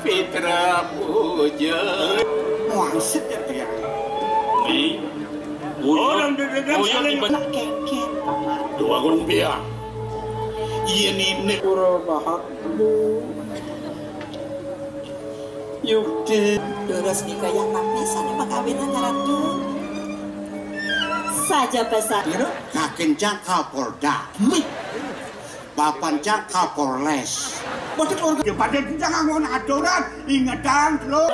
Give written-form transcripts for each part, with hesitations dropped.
Fitra puja Wangsit ya dia. Ni Orang dedang saling nak kengkeng paman. dua gunung biar. Iya ni Pura bahak bu. Yukti. Terus nikah yang nabi sana pakawinan ratu. Saja pesan. Kira kakencang Kapolda. Papancang Kapolres. Botek orang pada jangan ngomong adoran ingatan lo.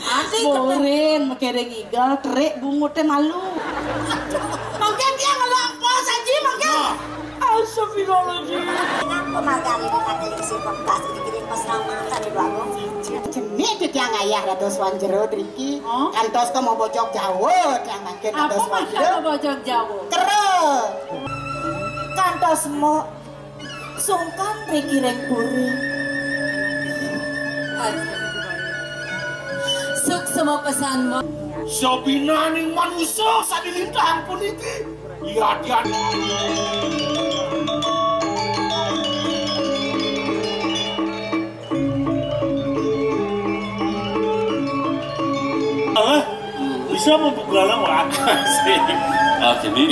Ati borin makereng igal trek bungut teh malu. Mungkin dia ngelompo saja mungkin. Astagfirullahaladzim. Kenapa magari kateling si pempas dikirim pas nama tadi bago. Jenis itu yang ayah ratus wanjero triki. Kantos mau bojok jauh yang makin ratus wanjero. Apa bojok jauh? Terus. Kantos mau sungkan triki rengkuri. Suk semua pesanmu. Sabina ning manusia sadilintahan politik. Iya dia. Bisa membuka lawak. Gini.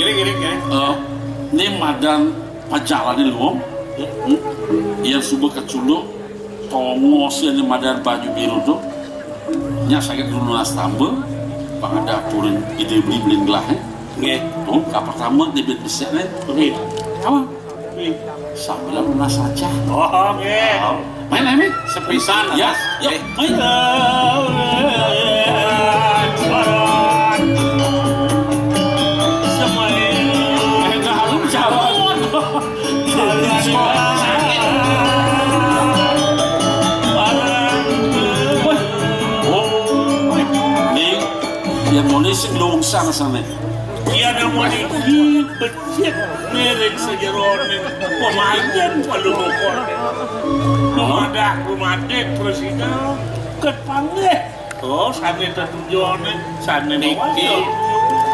Ini madan pacaran ini loh. Yang subuh keculuk tongos yang madan baju biru tuh. Nya sakit dulu nastambel. Pak ada turun ide beli gelah. Nggih. Tuh kapal pertama di bed besar nih. Nggih. Apa? Sambil lunas saja. Oh, nggih. Main. Sepisan Ya. Nggih. Yang Malaysia dong sana. Iya namanya di becek merek sejeronin pemain palukon. Rumah dek presiden ketpanggih. Oh, sana tujuannya sana Niki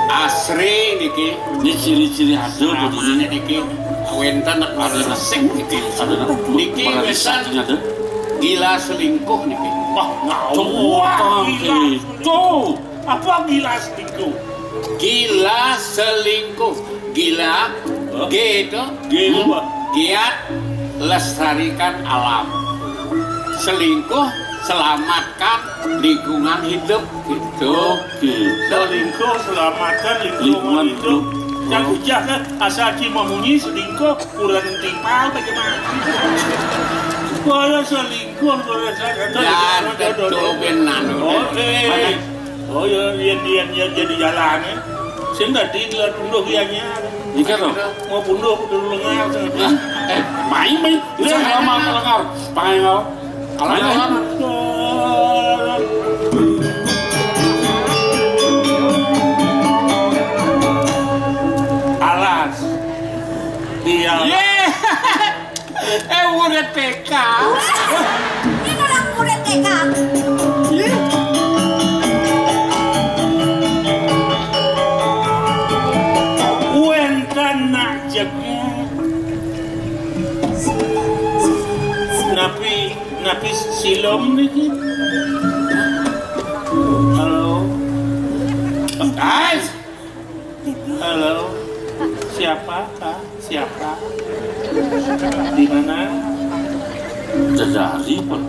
asri niki. Ini ciri-ciri hasil Namanya niki wenten ada nesing niki. ada Niki wesan gila selingkuh niki. Wah, ngawur itu. Apa gila selingkuh? Gila selingkuh. Gila gitu. Gila. Giat lestarikan alam. Selingkuh selamatkan lingkungan hidup gitu. Selingkuh selamatkan lingkungan hidup. Yang ujah kan asal cuma munyi selingkuh kurang timpal bagaimana? Kalau selingkuh Ya tentu benar. Oke. Oh ya dia jadi jalan ya. Saya nggak tinggal punduh ianya. Jika tuh Mau punduh lengar. main bisa lama lengar pakai kau main Alas dia Murid TK. Ini orang murid TK. Wentan nak jaga. Napi silom ni. Halo. Guys, Halo. Siapa? Siapa? Di mana? dari pak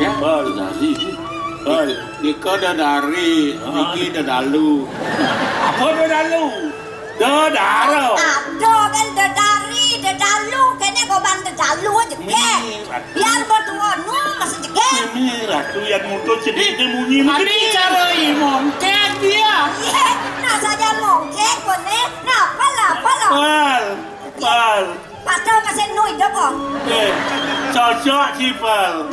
ya. dari Niko dadari, Niki dadalu. Apa dadalu? Dadaro. Ado kan dedalu kayaknya goban dedalu aja ke. Biar bertuan nu masih jege. Ini ratu yang muncul jadi munyi. Tadi cara mungkin dia. Iya, nah saja mungkin kone. Nah, pala. Pal. Patro kasih nu itu kok. Cocok sih pal.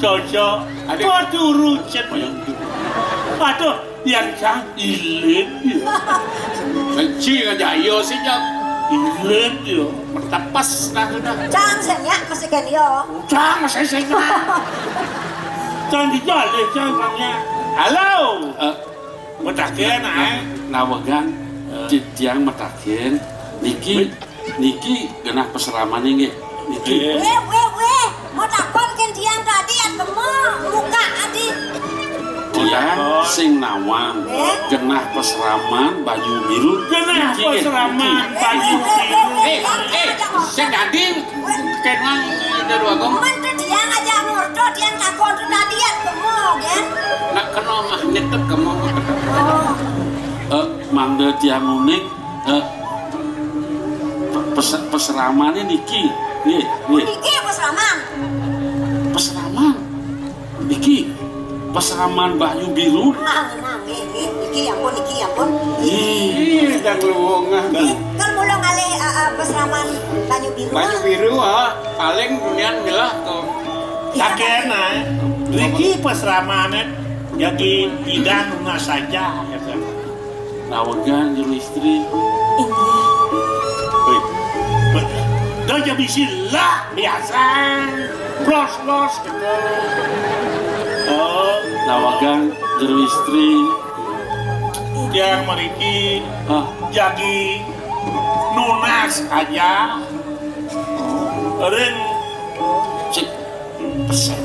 cocok kok turu cet aduh yang cang ilit ya Kenci kan jayo sih Jok ilit ya Tepas dah sudah Cang senyak masih kan yo. cang saya cang dijali cang bangnya halo metakin Nawagan Tiang metakin Niki genah peseraman ini Niki Weh, mau takon kan tiang tadi atau muka adi. Tiang sing nawang genah peseraman baju biru genah peseraman baju biru sing gading kenang dua gong Mantu tiang aja ngorto tiang takon tu tadi atau kan? nak kena magnet tuh kamu mangga tiang unik peseramannya Niki nih Niki peseraman Niki peseraman baju biru Niki ampun dan luwungah kan mulai ngali peseraman baju biru paling dunia milah tuh takena Riki peseramannya jadi tidak nuna saja nawagan juru istri Dah jadi sila biasa los gitu nawagan juru istri yang meriki jadi nunas aja ring cek pesen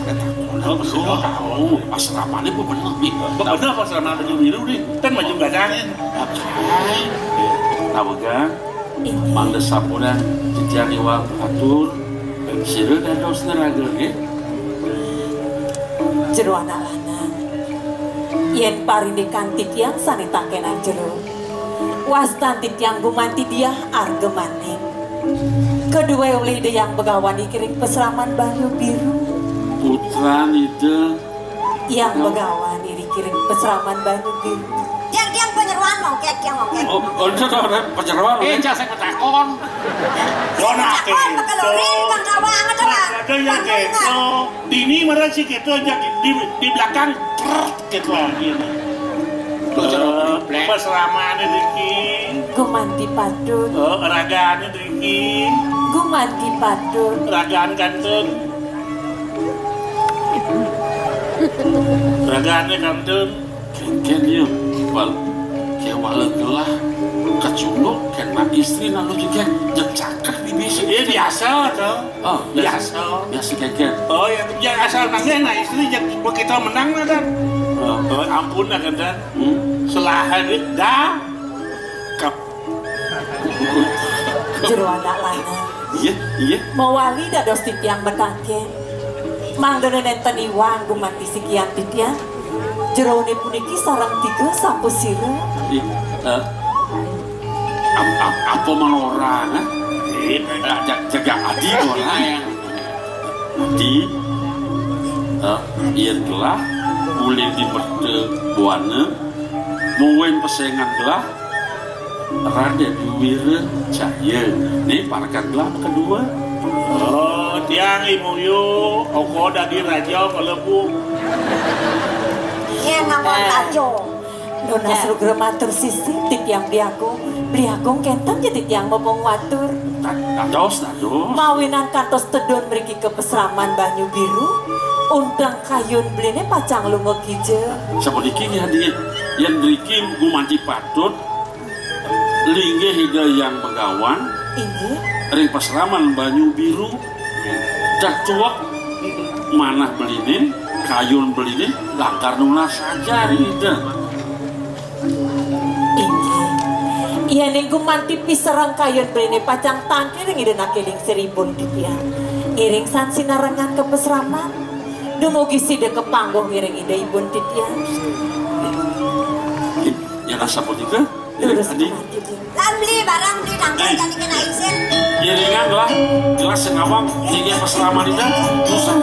tahu asramanya bu bener pasrama baju biru nih kan baju gadangnya nawagan mangga sapuran titian iwang atur sireu dan dos neraga jero anak-anak yen parindekan titiang sanitakenan jero wastan titiang gumanti dia arge maning kedua oleh ide yang begawan dikiring peseraman banyu biru putra itu yang begawan dikiring peseraman banyu biru tiang penyeruan mongket itu penyeruan saya ketakon Dona takon bakalorin kang kawang ada ada yang gitu dini mereka sih gitu jadi di belakang gitu lagi peseramannya Riki gumanti padun ragaannya Riki gumanti padun ragaan ganteng ragaannya ganteng kan yuk wal kayak walau keculuk kena istri lalu juga jecakak di biasa tuh biasa kayak ya asal nangnya istri begitu menang kan ampun kan selahan dah jero anak lana iya mawali dados titiang metaken manggene nenten iwang gumanti sikian titiang jero ne puniki sareng 3 sapu sireu apa orang jaga adi orang adi iya telah boleh diberte buana mungkin pesengan telah rada duwira cahaya nih parakan telah kedua tiang ibu yu oko dadi raja kelebu iya ngomong tajo Nona suruh matur sisi titiang beli agung kenten jadi titiang ngomong watur dados mawinan kantos tedon meriki ke peseraman banyu biru undang kayun beline pacang lungo hijau seperti ini hadir yang beriki gumanti patut linggih higa yang begawan ini ring peseraman banyu biru cacok manah beline kayun beline langkar nunas saja ini iya nih gumanti piserang kayun beline pacang tangki ring ide nakeling seribun titiang iring san sinarangan ke peseraman dumugi side ke panggung iring ide ibun titiang ya rasa politika terus beli barang beli tanggal ganti kena izin iringan lah jelas sengawang tiga peseraman itu susah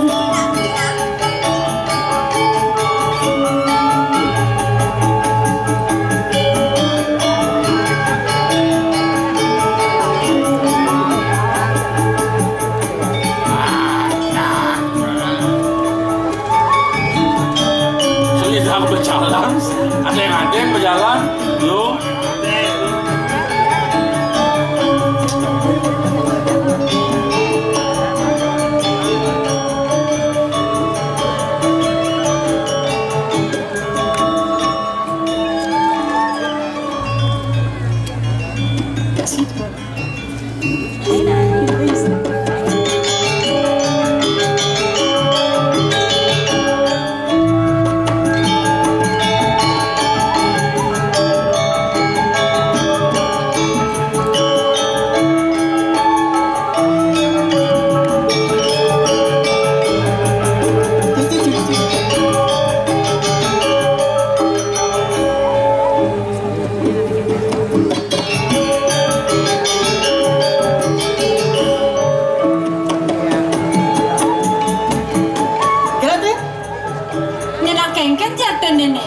Makengken jatuh nenek.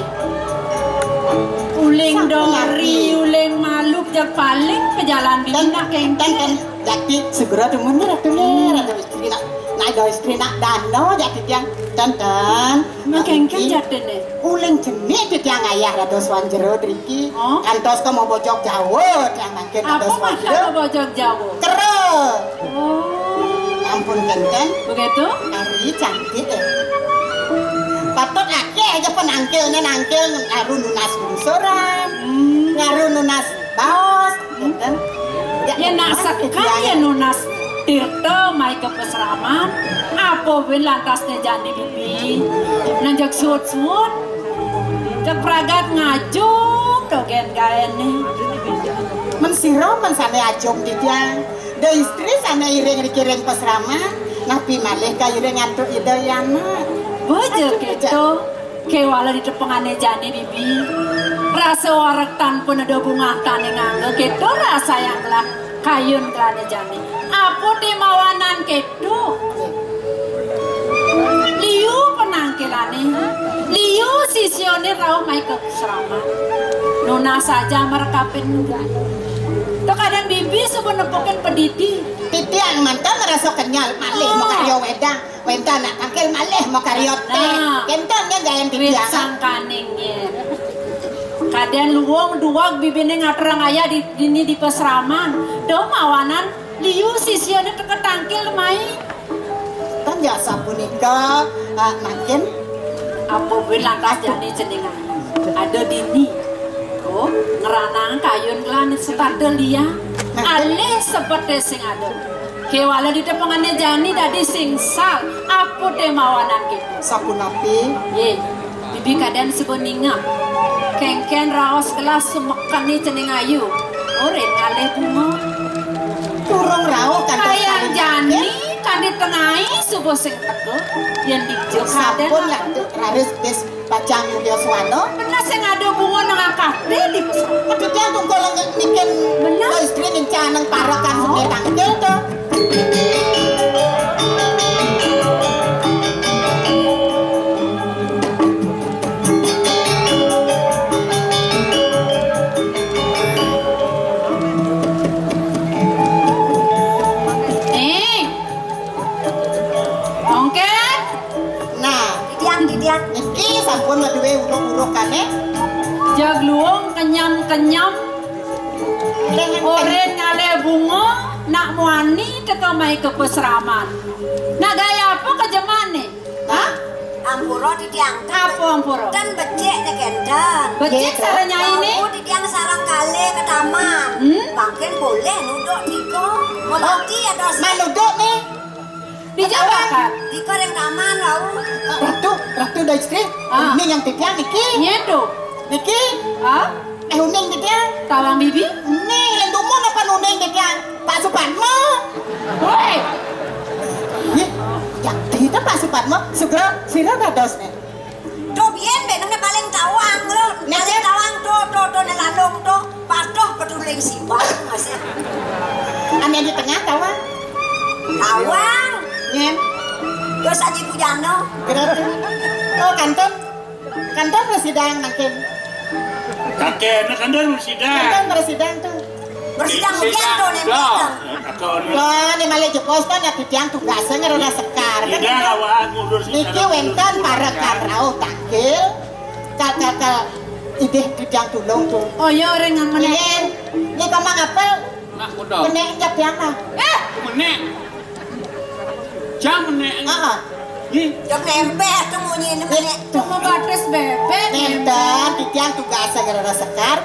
Uling dori, uling maluk jak paling pejalan bini nakengken. Jadi segera demen ratu istri nak do istri nak dano jadi tiang tonton. Makengken jatuh nenek. Uling jenis di tiang ayah ratu swanjero driki. Kantos ko mau bojok Jawa tiang mangkin ratu Apa swanjero. masalah bojok Jawa? Kero. Oh, Ampun kenten. begitu? Ari cantik ya. Patut akeh aja penangkilnya nangkil ngaru nunas bungsuran, ngaru nunas baos, gitu. Ya nak sekali ya nunas Tirta mai ke peseraman. Apa bin lantasnya jani bibi? Nanjak suut-suut, jak pragat ngajung dogen gaen nih. Mensiro mensane ajong di tiang. Da istri sana iring-iring peseraman, napi malih ka iring ngantuk idayana. Bejo gitu, kewala di tepengane jani bibi. Rasa warak tanpa ada bunga tani nganggo gitu rasa yang lah kayun kelane jani. Apa di mawanan gitu? Liu penangkilane, liu sisione rau mai ke serama. Nona saja merekapin enggak. Tok kadang bibi sebenarnya nepokin pedidi. Titian mantan merasa kenyal malih mau karyo wedang, wedang nak tangkil malih mau karyo teh. Kentangnya gayan Wit titian. sangkaningnya. Kadang luwung duwag bibine ngaterang ayah di peseraman. Do mawanan liu sisione ketangkil mai. Kan jasa punika makin Apa lantas jadi jenengan. Ada dini. Oh, ngeranang kayun kelanet setade lia. Alih seperti sing ada. Kewala di tepengane jani dadi singsal. Apa temawanan gitu. sapunapi Ye, bibi kadang sebeninga. Kengken raos kelas semekani cening ayu. Oren ngalih bunga. turung rawuh kan Kayang jani kan ditengahi subuh sing teko. Yang dijok kadang. sampun lah harus des bacang Yoswano. Pernah sing ada bunga nang akade di pesawat. Tapi dia tuh kalau niken Bener. ko istri ning caneng parakan sing tangkil tuh. Ongket. Nah, didiang niki sampun duwe uruk-urukane. Jagluong kenyam-kenyam. Oren ngale bunga nak muani teka mai ke peseraman. Nak gaya apa ke jemane? Hah? Ampuro di tiang Apa ampuro? dan becek nih gendang. Becek saranya ini? Aku di tiang sarang kali ke taman. Makin boleh nuduk Diko. Mau mati ya dos. Manuduk nih. Dijawakan. Diko yang taman lau. Ratu da istri. Ah. Ini yang titiang niki. Nyedo. Niki. Hah? Uning titiang. Tawang bibi? Nih, lendumun apa nuning titiang? Pak Suparmo. Woi, Ih, jadi itu Pak Suparmo segera sira dados nih. Tuh bien benangnya paling tawang lo. Paling tawang tuh nelalong tuh. Patuh petuling simbang masih. Ane di tengah tawang. Tawang. Nyen. Terus aja Pujano. Geratu. Oh, kantor presiden makin. Kakek anak anda bersidang. Kantor presiden tuh. Bersidang hujan tuh nih. Wah, ini malah jepos kan ya titiang tugasnya ngerada sekar. Tidak awak ngudur Niki wenten para karau takil. Kakak ide titiang tulung tuh. oh ya orang yang mana? Nyen, ini kamang apel. nak kuda. Kenek jap tiang Menek. Jam menek. Jom nempel tuh munyi ini menek. Cuma batas bebek. Nenten, titiang tugasnya ngerada sekar.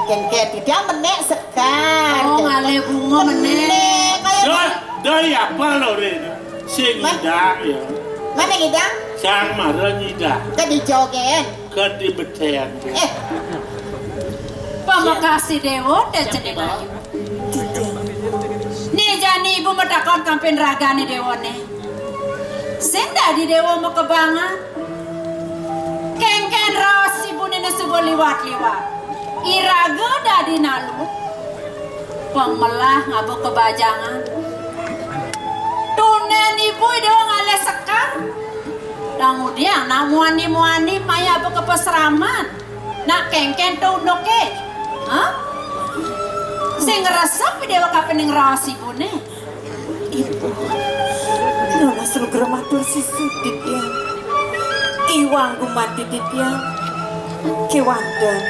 Ken titiang menek sekar. Oh, ngale bunga menek. Menek, kayak Doi apa lo Ren? Sing ngidang ya. mana ngidang? Sang marah ngidang. Ke dijogen. Ke di betean. Pemakasih dewa dan jenengan. Nih jani ibu metakon kampen raga nih dewa nih. Senda di dewa mau kebangan. Kengken ros ibu nenek subuh liwat-liwat. Iraga dadi nalu. Pengmelah ngabu kebajangan. Tunen ibu dewa ngale sekar. Kemudian nak muani maya apa kepeseraman. Nak kengken tuh noke. Hah? Sing ngeresep dewa kapening rasi bune. Ibu. Nona seluruh matur sisudit ya. Iwang gumanti ya. Kewandan.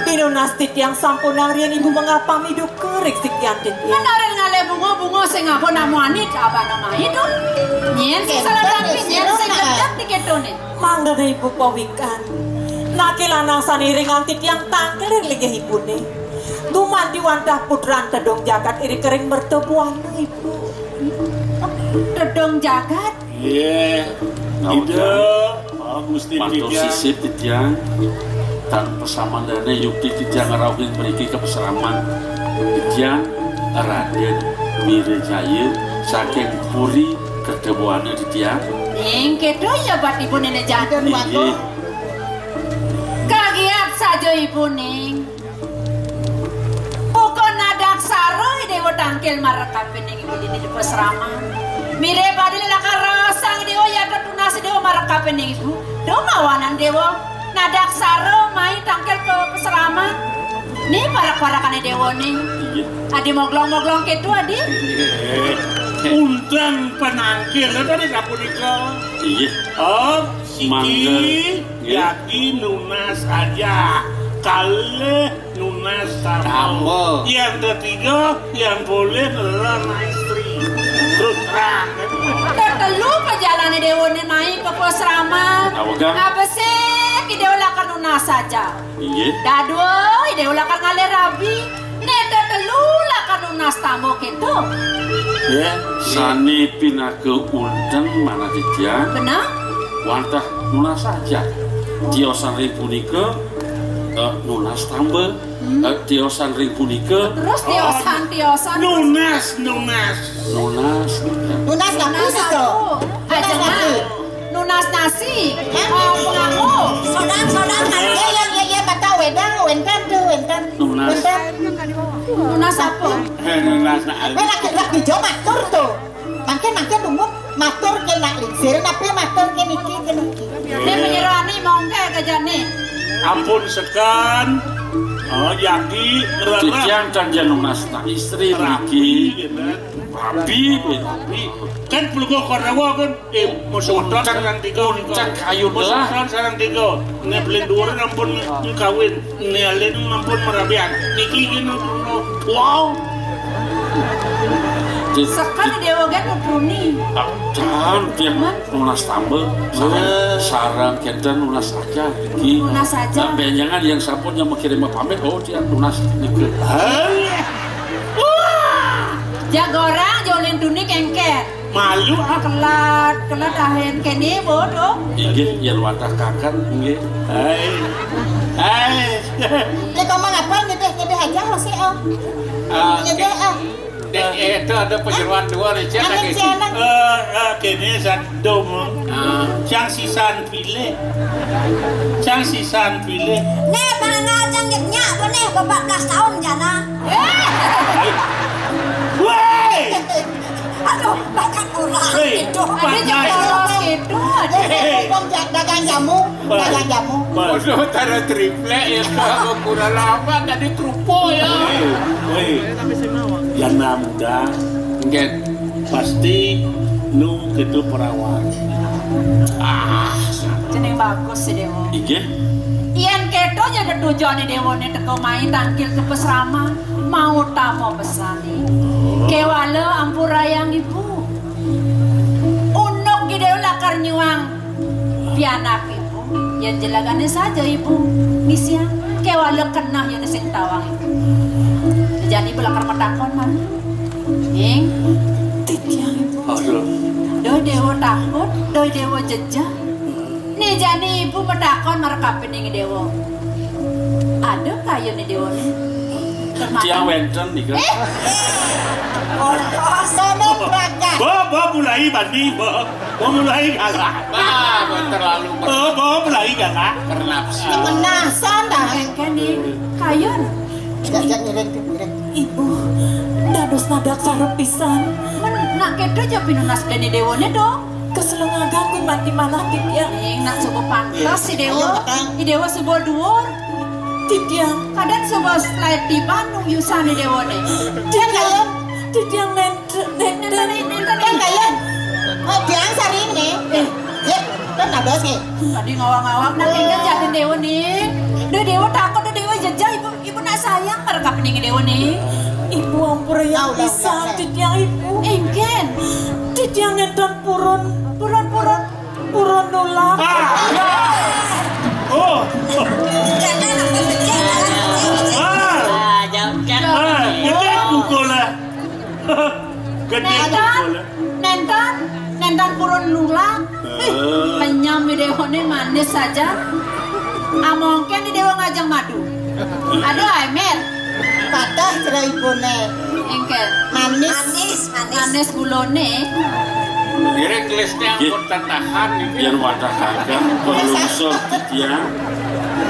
Pinonas yang sampun rian ibu mengapa hidup kerik sekian dit ya. Menaren ngale bunga sing apa namuani apa nama itu? Nyen sing salah tapi nyen sing kedat diketone. Mangga ibu pawikan. Naki lanang saniring antik yang tangkel lagi ibune. Dumanti wantah putran tedong jagat iri kering bertebuan ibu. Tedong jagat? Iya. Ide. Gusti Mantul sisip titiang. Tan pesaman dana yukti titiang ngerawin beriki ke peseraman. Titiang Raden Mirejaya saking puri ketebuannya titiang. Yang kedo ya bat ibu nenek jadon waktu. Kagiat saja ibu ning. Pukul nadak saroy dewa tangkil marekapin ibu dini di peseraman. Mire badil lakar rasang dewa ya ketunasi dewa marekapin ibu. Do mawanan dewa nadak saro main tangkil ke peseraman. Nih parak-parakannya dewa nih. Adi moglong-moglong ketu adi. Undang penangkil tadi Sapunika. Iya. Oh, Siki jadi nunas aja. Kale nunas tamu. Yang ketiga yang boleh adalah istri. Terus terang. Tertelu perjalanan dewa nih main ke peseraman. Apa sih? Dewa lakar nunas saja. Iya. Dadua dewa lakar ngale rabi. Neda telu lakar nunas tamu gitu. Ya, sani pinake undang mana titiang. Benar? Wantah nunas saja. Tiosan ring punika nunas tambah. Tiosan ring punika. Terus tiosan. Nunas. Nunas nasi itu. Aja nunas nasi. Pengamu. Sodang. Iya, mata wendan tuh. Nunas. Nunas apa? Nunas Laki jo matur tuh. Makin umum matur ke nak liksir, tapi matur ke niki. Ini penyerani mongke kejane. Ampun sekan. Oh, yaki Titiang kan nunas tak istri Riki. Rabi. Kan pelugo korawa kan musuhan sarang tiga. Cak kayu belah. Musuhan sarang tiga. Ini belinduran ampun kawin. Ini alin ampun merabian. Niki gini. Wow. Sekali dewa kan nutruni. Jangan tiang nunas tambah. Sarang kenten nunas saja. Nunas saja. Benjangan yang sapun yang mengirim pamit. Oh dia nunas niki. Jagorang jolin tuni kengket. Malu Kelat ahen kene bodoh. Inggih yen watah kakan nggih. Hai. Ini kamu ngapa nyedeh aja lo sih oh. Nyedeh ah. Itu ada penyeruan dua nih cek lagi. Kene san dom. Cang sisan pilih. Nih bangga canggitnya benih 14 tahun jana. Woi. Aduh, banyak orang itu. Ada jam gitu. Dagang jamu. Bodoh tara triple ya kalau kurang lama tadi trupo ya. Yang muda. Enggak. Pasti nu gitu perawan. Jeneng bagus sih dewa. Inggih. Ian keto jadi tujuan dewa nih teko main tangkil ke pesrama mau tamu pesani. Kewala ampurayang ibu. Unok dewa lakar nyuang pianak ibu. Yang jelagannya saja ibu. Ngisian kewala kena yang sing tawang ibu. Jadi belakar matakon man. Ing titiang ibu. Doi dewa takut, doi dewa jejak. Nih jadi ibu matakon marekapin ing dewa. Ada kayu nih dewa nih. Tiang wenten nih kan. Sono praga. Bo mulai bandi, bo mulai galak. Terlalu Bo mulai galak. bernafsu. Menasan dah. Kene kayun. Jangan nyereng. Ibu, dados nadak sarep pisan. Nak kedo aja pinunas kene dewane dong. keselengagan ku mati mana titiang nak coba pantas si Dewa sebuah dhuwur titiang kadang sebuah slide di Bandung yusan di Dewa nih titiang nenten kalian oh biang saring nih kan ada sih tadi ngawang-ngawang nak tinggal jadi Dewa nih Dewa takut Dewa jajah ibu nak sayang mereka pening Dewa nih ibu ampura yang bisa titiang ibu ingin titiang nenten purun nolak Oh. Gede pukul lah. Gede pukul lah. Nentan purun nulak. Penyam di Dewa ini manis saja. Mungkin di Dewa ngajang madu. Aduh Aimer. Patah cerai ibunya. Engkel. Manis gulone. Kira kelasnya anggota tahan biar wadah kagak berlusur titiang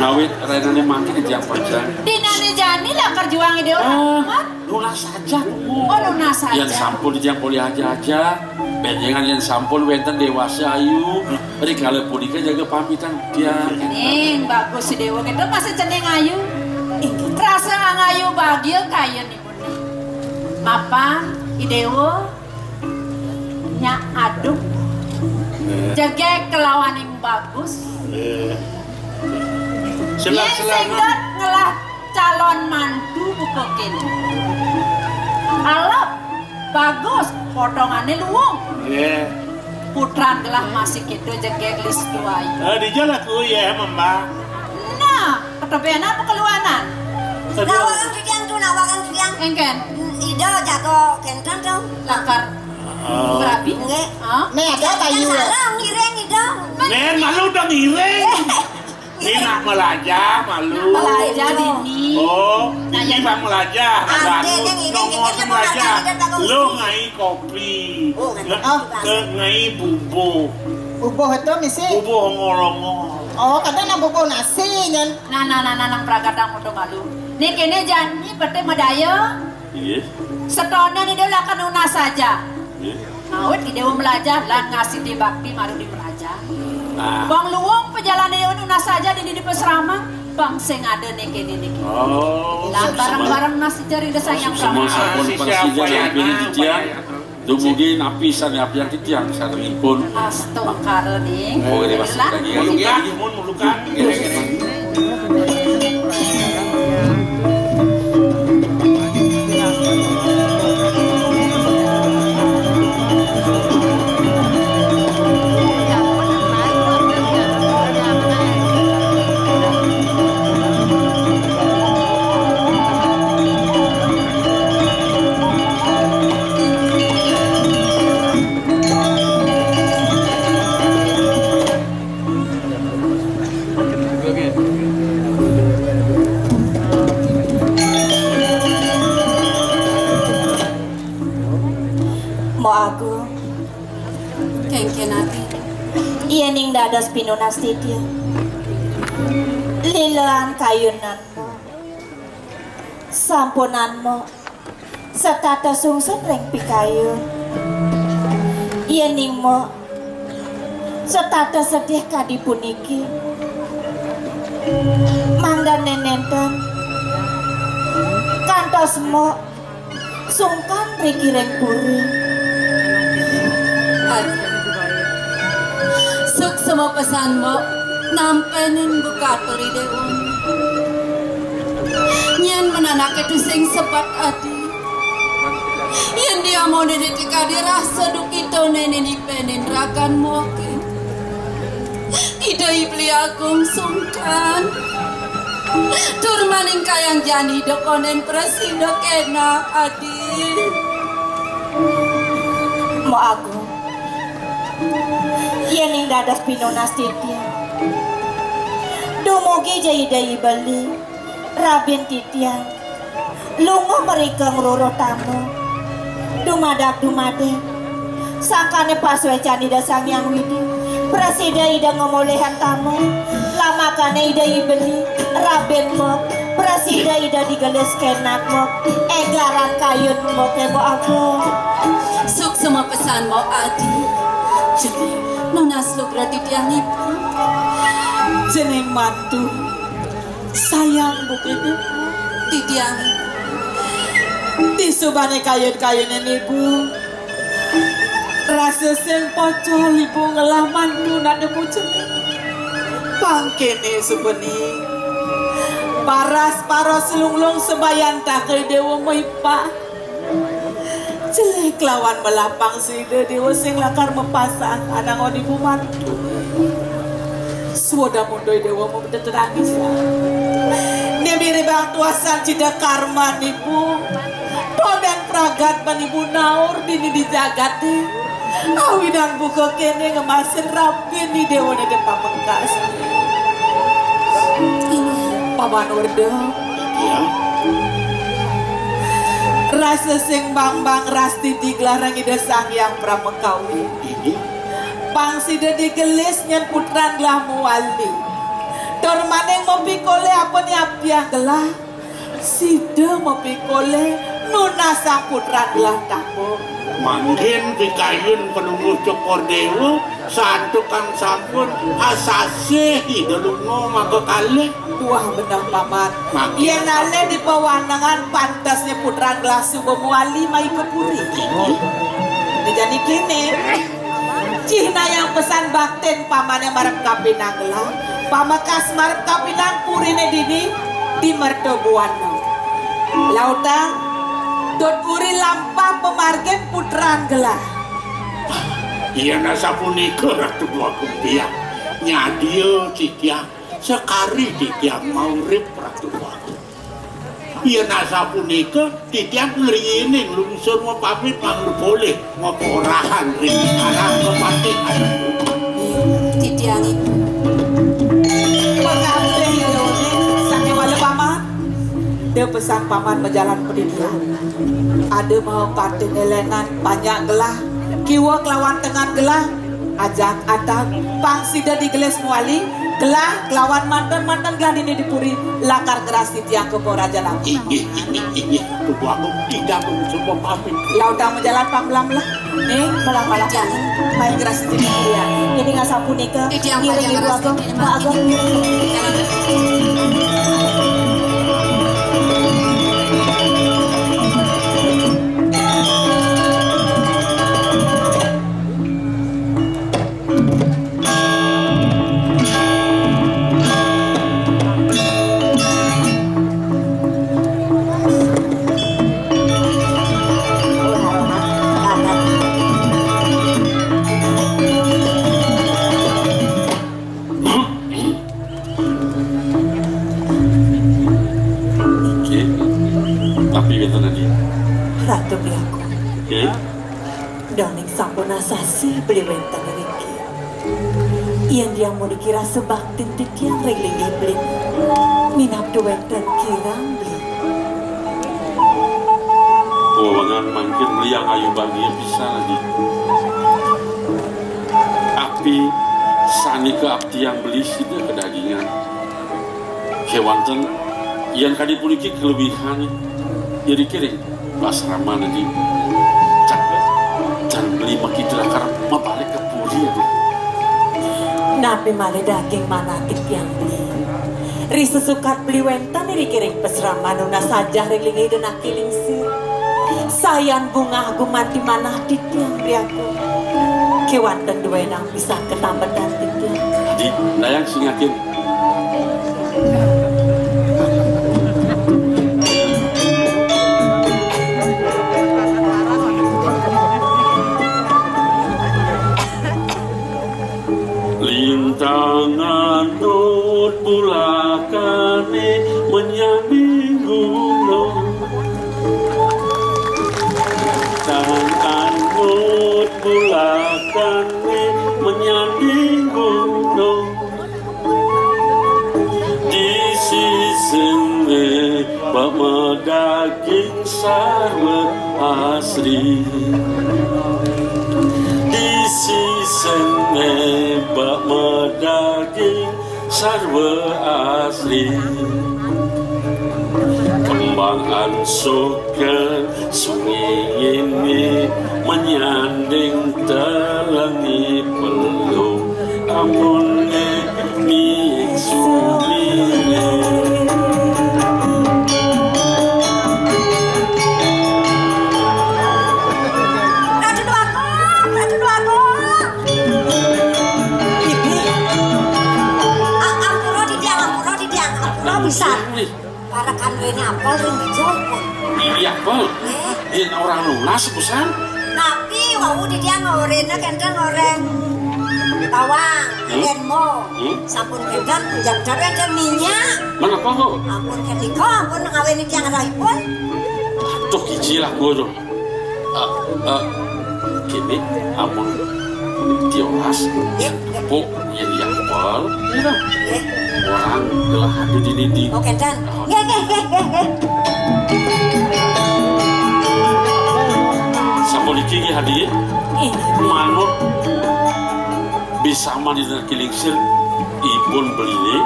nawit renane makin tiang panjang dinane jani lah kerjuang ide orang lunas saja lunas saja yang sampul di tiang poli aja benjengan yang sampul wenten dewasa ayu hari kala punika jaga pamitan tiang bagus si Dewa itu masih ceneng ayu terasa ngayu bahagia kaya nih mapan Idewo nya aduk jaga kelawan yang bagus Selang-selangan ngelah calon mantu bukokin alap bagus potongannya luwung putran gelah masih gitu jaga list tuai di jalan ku ya mama nah ketepian apa keluanan nawakan tiang engken ida jago kentan dong lakar berapi nggak ada kayu sarang ngireng ida Nen malu dong ireng ini nak melajah malu melajah dini ini bang melajah lo ngai kopi ngai bubo itu misi bubo ngolong kadang nak bubo nasi nyan nang pragadang udah malu nih kene janji pete medaya setahunnya nih dia akan lunas saja awet di Dewa belajar lan ngasih di bakti maru di belajar bang luwung perjalanan Dewa lunas saja di pesrama bang sing ada niki lah barang-barang nasi cari desa yang semua sampun persija yang pilih titiang dumugi napisan yang titiang sarengipun astagfirullah nih boleh masuk lagi mulukan dadas pinunas titia lilean kayunanmu sampunanmu setata sungsun reng pikayun yeningmu setata sedih kadi puniki mangdan nenenten kantosmu sungkan riki reng puri suk semua pesanmu nampenin buka turi Dewa nyen menanak itu sing sepat adi yang dia mau didetika dirasa dukito nene dipenin rakan moki ida ibli agung sungkan tur maning kayang jani dokonen presido kena adi mo agung yening dadas pinunas titia dumugi jai beli rabin titia lungo mereka ngeluruh tamu dumadak dumade sangkane paswe candi dasang yang widi presida ida ngomolehan tamu lamakane ida beli rabin mo presida ida digeles kenak mo egaran kayun mo kebo aku suk semua pesan mo adi Jadi Nona Slogra titiang ibu. Jeneng mantu sayang bukan ibu Titiang ibu. Tisubane kayun-kayunan ibu rasa sing pocol ibu ngelah mantu nak ibu jeneng pangkene subeni paras paros lunglung sebayan tak ke dewa moipa jelek lawan melapang sida dewa sing lakar mepasang anak ibu mantu suada mundoy dewa mau terangis nemiri bang tuasan cida karma ibu dan pragat manibu naur dini dijagati awi dan buka kene ngemasin rapi ni dewa nade pamengkas paman urdo Ya. rasa sing bang rasti diglarang ida sang yang pramengkawi Ini. pangsida digelis nyen putran gelah muwali dor maneng mau pikole apa ni apiah gelah sida mau pikole Nuna sang putra gelah tapo Mangkin pikayun penunggu cokor dewa santu kang sampun asase hidulungo maka kali tuah benar paman Makin. ia nale di pewanangan pantasnya putra gelah subuh muali mai kepuri ini jadi kini Cihna yang pesan bakten pamannya marep kapinang gelah pamakas marep kapinang purine dini di mertobuan lautang Dot uri lampah pemargen putran gelah. Iya nasa punika ratu dua kumpiang nyadio citiang sekari titiang mau rip ratu dua. Iya nasa punika titiang ngerining lungsur mau pamit mau boleh mau porahan rip arah kematian. Titiang ibu. Pengabdi Yoni sange wala paman. Dia pesan paman berjalan pendidikan. Ada mau paten elenan banyak gelah kiwa kelawan tengah gelah ajak atang pangsida di geles muali gelah kelawan mantan gelah ini dipuri lakar gerasi tiang ke raja lagi Tubuh aku tidak semua pamit lautang menjalan pamlam lah nih malah main gerasi tiang ya ini nggak sapu nikah ngiring ibu agong pak agong Ratu Biaku Daning sampuna sasi beli wentang riki Ian dia mau dikira sebaktin titiang regling ibling Minap du wentang kirang beli Wawangan mangkin liang ayu bahagia bisa lagi Api sani ke abdi yang beli sida kedagingan Kewanten yang kadi puliki kelebihan jadi kiring pas ramah nanti jangan beli makin lakar mabalik ke puri ya Nabi male daging manatik yang beli Risa sukat beli wentan iri kiring pesrama nuna saja ringlingi dan akiling sir Sayan bunga aku mati manah titiang biaku Kewanten dua nang bisa ketambah dan titiang Adi, nayang singakin Lintangan nur bulakane menyambing gunung Lintangan nur bulakane menyambing gunung Di sisine bama daging sarwa asri Di sisine bama daging sarwa asli Kembang ansukan sungai ini menyanding telangi peluk ampune miksumine. Bisa para kandungnya apel yang dijemput. Iya apel. Ini orang lunas busan. Tapi wau di dia ngorena kenten goreng bawang, lenmo, sampun kenten jam-jam kenten minyak. Mana kau? Ampun kenten kau, ampun ngawin dia ngaraipun. Tuh kicilah gua tuh. Kini ampun diolas. Bu, yang di apel. Orang telah hadir di dinding. Oke, Dan. Nge. Sampun iki hadir. Manut bisa mandi dan kilingsir ibun beli.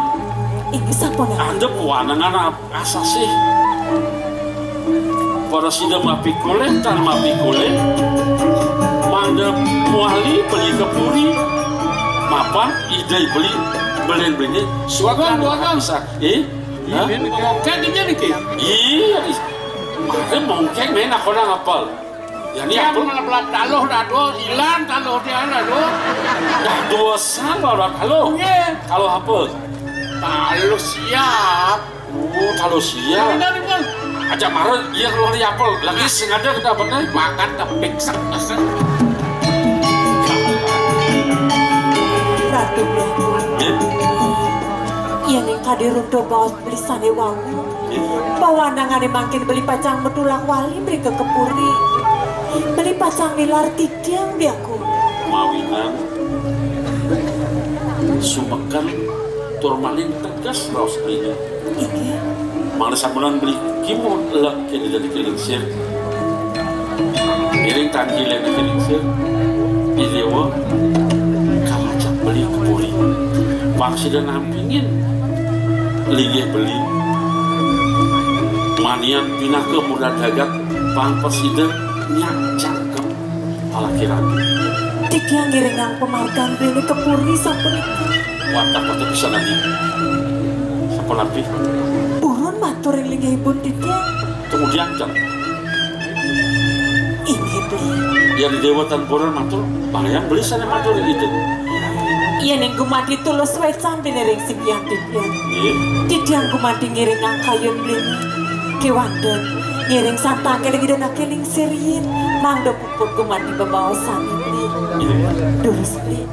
Iki sampun. Ada pewanangan asa sih. Para sida mapi kule, tan mapi kule. Manda muali beli kepuri. Mapan ide beli beli suagan bisa kan dia nih iya makanya mungkin main aku orang apel jadi aku malah taluh dado hilang taluh dia dado dah dosa baru taluh kalau apa taluh siap taluh siap aja marah iya keluar di apel lagi sengaja kita benar makan tapi sak Ratu iya nih kadirunto bawa beli sane wangu bawa nangane makin beli pacang betulang wali beri ke kepuri beli pacang nilar tidiang diaku mawinan sumekan turmalin tegas raus ini iki malah sabulan beli kimon lek jadi kelingsir miring tangki lek kelingsir idewo kalacak beli kepuri waksida nampingin ligih beli manian pinah ke muda dagat pang presiden nyak cakep ala kirani tiga ngiringang pemarkan beli kepuri sampun itu watak bisa nanti sampun lebih burun matur yang ligih ibun tiga kemudian kan ini beli yang di dewatan burun matur bayang beli sana matur itu iya neng gumadi tulus wae sampe nering sipian tipian tidiang gumadi ngiring ang kayun blini kiwandon ngiring santang keling dan keling siriin mangdo puput gumadi bebawa sami beli durus beli